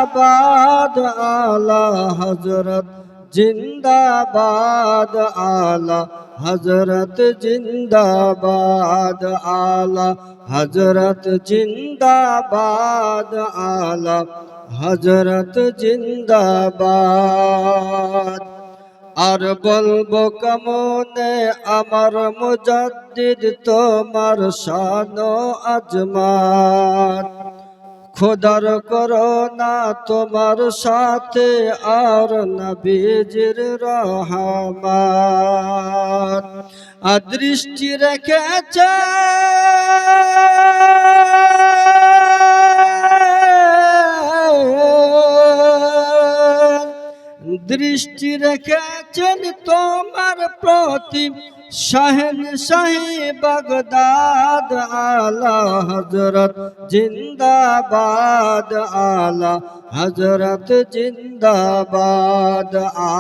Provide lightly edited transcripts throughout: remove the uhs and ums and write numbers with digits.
जिंदाबाद आला हजरत जिंदाबाद आला हजरत जिंदाबाद आला हजरत जिंदाबाद आला हजरत जिंदाबाद। আর বলবো কেমনে আমার মুজাদ্দিদ তোমার শান ও আজমাত, খোদার করোনা তোমার সাথে আর নবীজির রহমত। দৃষ্টি রেখেছে দৃষ্টি রেখেছেন তোমার প্রতি শাহেনশাহী বাগদাদ আলা হযরত জিন্দাবাদ আলা হযরত জিন্দাবাদ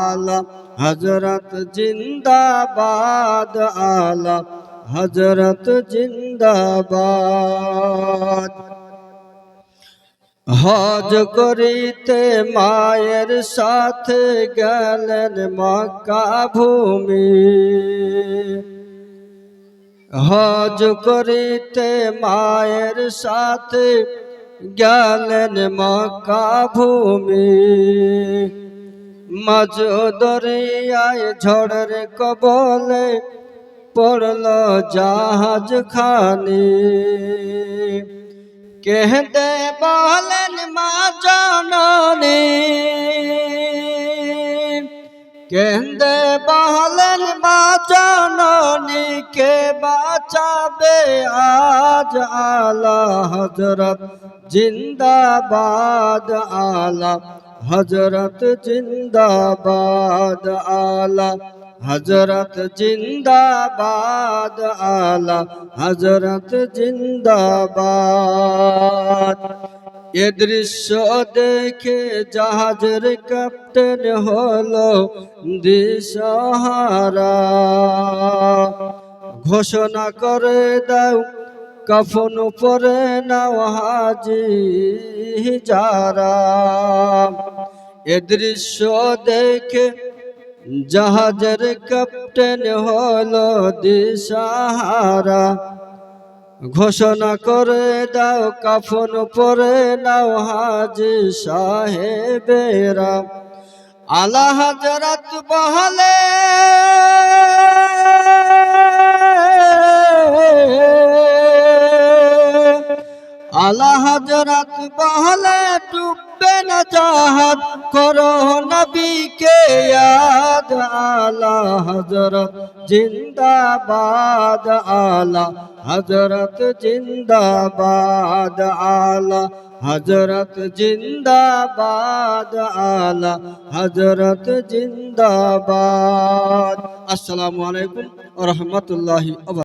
আলা হযরত জিন্দাবাদ আলা হযরত জিন্দাবাদ। হজ করিতে মায়ের সাথে গেলেন মক্কা ভূমি, হজ করিতে মায়ের সাথে গেলেন মক্কা ভূমি। মাঝ দরিয়ায় ঝড়ের কবলে পড়ল জাহাজ খানি, কেঁদে বলেন মা জননী, কেঁদে বলেন মা জননী, কে বাঁচাবে আজ আলা হযরত জিন্দাবাদ আলা হযরত জিন্দাবাদ আলা হযরত জিন্দাবাদ আলা হযরত জিন্দাবাদ। এ দৃশ্য দেখে জাহাজের ক্যাপ্টেন হলো দিশাহারা, ঘোষণা করে দাও কাফন পরে নাও হাজি যারা। এ দৃশ্য দেখে জাহাজের ক্যাপ্টেন হলো দিশাহারা, ঘোষণা করে দাও কাফন পরে নাও হাজি সাহেবেরা। আলা হযরত বলে আলা হযরত বলে ডুববে না জাহাজ, করো নবীকে ইয়াদ আলা হযরত জিন্দাবাদ আলা হযরত জিন্দাবাদ আলা হযরত জিন্দাবাদ আলা হযরত জিন্দাবাদ। আসসালামু আলাইকুম ওয়া রাহমাতুল্লাহি ওয়া বারাকাতুহু।